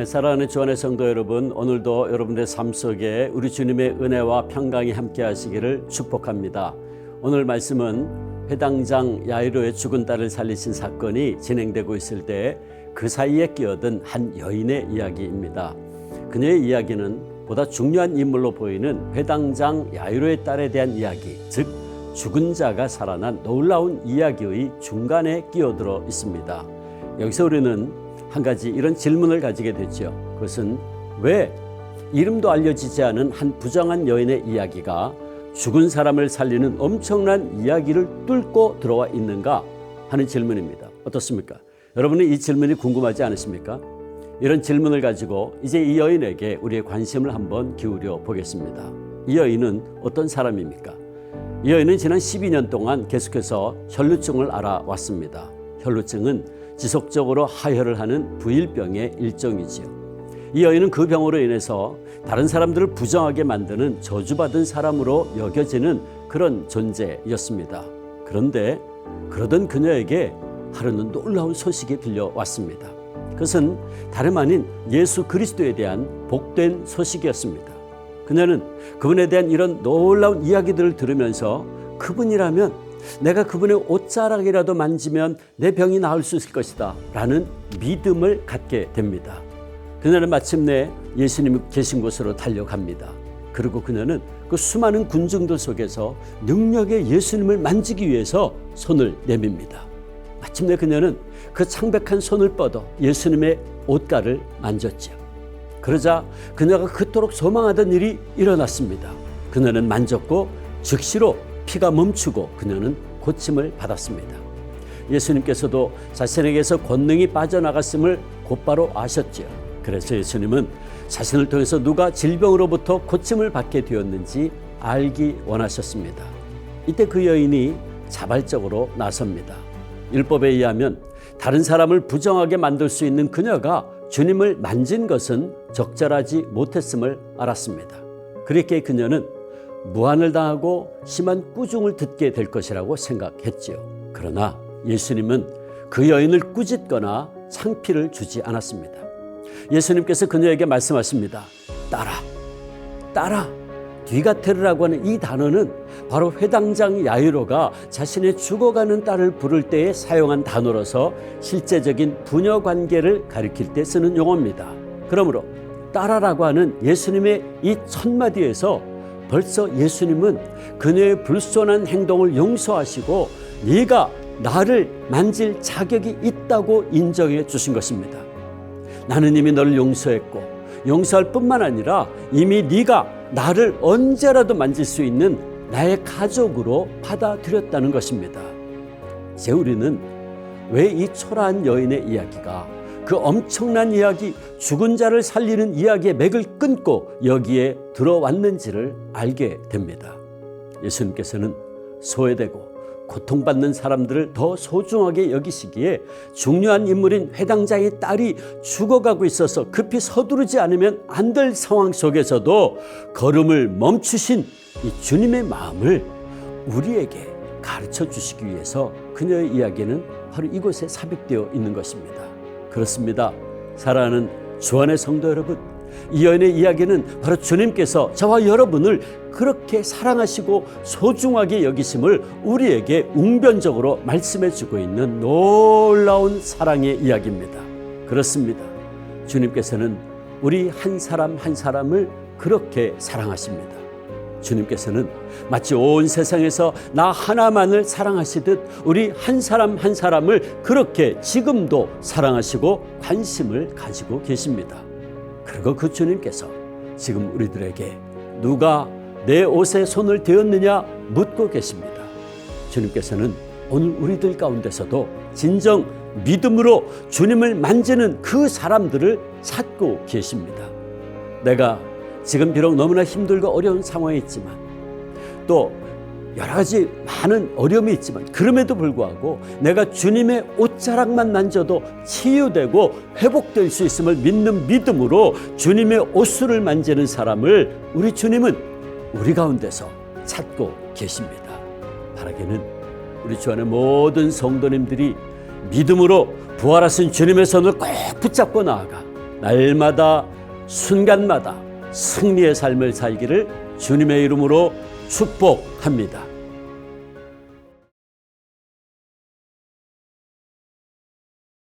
사랑하는 주 안의 성도 여러분, 오늘도 여러분의 삶 속에 우리 주님의 은혜와 평강이 함께 하시기를 축복합니다. 오늘 말씀은 회당장 야이로의 죽은 딸을 살리신 사건이 진행되고 있을 때 그 사이에 끼어든 한 여인의 이야기입니다. 그녀의 이야기는 보다 중요한 인물로 보이는 회당장 야이로의 딸에 대한 이야기, 즉 죽은 자가 살아난 놀라운 이야기의 중간에 끼어들어 있습니다. 여기서 우리는 한 가지 이런 질문을 가지게 됐죠. 그것은 왜 이름도 알려지지 않은 한 부정한 여인의 이야기가 죽은 사람을 살리는 엄청난 이야기를 뚫고 들어와 있는가 하는 질문입니다. 어떻습니까? 여러분은 이 질문이 궁금하지 않으십니까? 이런 질문을 가지고 이제 이 여인에게 우리의 관심을 한번 기울여 보겠습니다. 이 여인은 어떤 사람입니까? 이 여인은 지난 12년 동안 계속해서 혈루증을 앓아왔습니다. 혈루증은 지속적으로 하혈을 하는 부일병의 일종이지요. 이 여인은 그 병으로 인해서 다른 사람들을 부정하게 만드는 저주받은 사람으로 여겨지는 그런 존재였습니다. 그런데 그러던 그녀에게 하루는 놀라운 소식이 들려왔습니다. 그것은 다름 아닌 예수 그리스도에 대한 복된 소식이었습니다. 그녀는 그분에 대한 이런 놀라운 이야기들을 들으면서 그분이라면 내가 그분의 옷자락이라도 만지면 내 병이 나을 수 있을 것이다 라는 믿음을 갖게 됩니다. 그녀는 마침내 예수님이 계신 곳으로 달려갑니다. 그리고 그녀는 그 수많은 군중들 속에서 능력의 예수님을 만지기 위해서 손을 내밉니다. 마침내 그녀는 그 창백한 손을 뻗어 예수님의 옷가를 만졌죠. 그러자 그녀가 그토록 소망하던 일이 일어났습니다. 그녀는 만졌고 즉시로 피가 멈추고 그녀는 고침을 받았습니다. 예수님께서도 자신에게서 권능이 빠져나갔음을 곧바로 아셨죠. 그래서 예수님은 자신을 통해서 누가 질병으로부터 고침을 받게 되었는지 알기 원하셨습니다. 이때 그 여인이 자발적으로 나섭니다. 율법에 의하면 다른 사람을 부정하게 만들 수 있는 그녀가 주님을 만진 것은 적절하지 못했음을 알았습니다. 그렇게 그녀는 무한을 당하고 심한 꾸중을 듣게 될 것이라고 생각했지요. 그러나 예수님은 그 여인을 꾸짖거나 창피를 주지 않았습니다. 예수님께서 그녀에게 말씀하십니다. 따라. 뒤가테르라고 하는 이 단어는 바로 회당장 야이로가 자신의 죽어가는 딸을 부를 때에 사용한 단어로서 실제적인 부녀 관계를 가리킬 때 쓰는 용어입니다. 그러므로 따라라고 하는 예수님의 이 첫 마디에서 벌써 예수님은 그녀의 불손한 행동을 용서하시고 네가 나를 만질 자격이 있다고 인정해 주신 것입니다. 나는 이미 너를 용서했고 용서할 뿐만 아니라 이미 네가 나를 언제라도 만질 수 있는 나의 가족으로 받아들였다는 것입니다. 이제 우리는 왜 이 초라한 여인의 이야기가 그 엄청난 이야기, 죽은 자를 살리는 이야기의 맥을 끊고 여기에 들어왔는지를 알게 됩니다. 예수님께서는 소외되고 고통받는 사람들을 더 소중하게 여기시기에 중요한 인물인 회당장의 딸이 죽어가고 있어서 급히 서두르지 않으면 안 될 상황 속에서도 걸음을 멈추신 이 주님의 마음을 우리에게 가르쳐 주시기 위해서 그녀의 이야기는 바로 이곳에 삽입되어 있는 것입니다. 그렇습니다. 사랑하는 주 안의 성도 여러분, 이 여인의 이야기는 바로 주님께서 저와 여러분을 그렇게 사랑하시고 소중하게 여기심을 우리에게 웅변적으로 말씀해 주고 있는 놀라운 사랑의 이야기입니다. 그렇습니다. 주님께서는 우리 한 사람 한 사람을 그렇게 사랑하십니다. 주님께서는 마치 온 세상에서 나 하나만을 사랑하시듯 우리 한 사람 한 사람을 그렇게 지금도 사랑하시고 관심을 가지고 계십니다. 그리고 그 주님께서 지금 우리들에게 누가 내 옷에 손을 대었느냐 묻고 계십니다. 주님께서는 오늘 우리들 가운데서도 진정 믿음으로 주님을 만지는 그 사람들을 찾고 계십니다. 내가 지금 비록 너무나 힘들고 어려운 상황에 있지만 또 여러 가지 많은 어려움이 있지만 그럼에도 불구하고 내가 주님의 옷자락만 만져도 치유되고 회복될 수 있음을 믿는 믿음으로 주님의 옷술을 만지는 사람을 우리 주님은 우리 가운데서 찾고 계십니다. 바라기는 우리 주 안의 모든 성도님들이 믿음으로 부활하신 주님의 손을 꼭 붙잡고 나아가 날마다 순간마다 승리의 삶을 살기를 주님의 이름으로 축복합니다.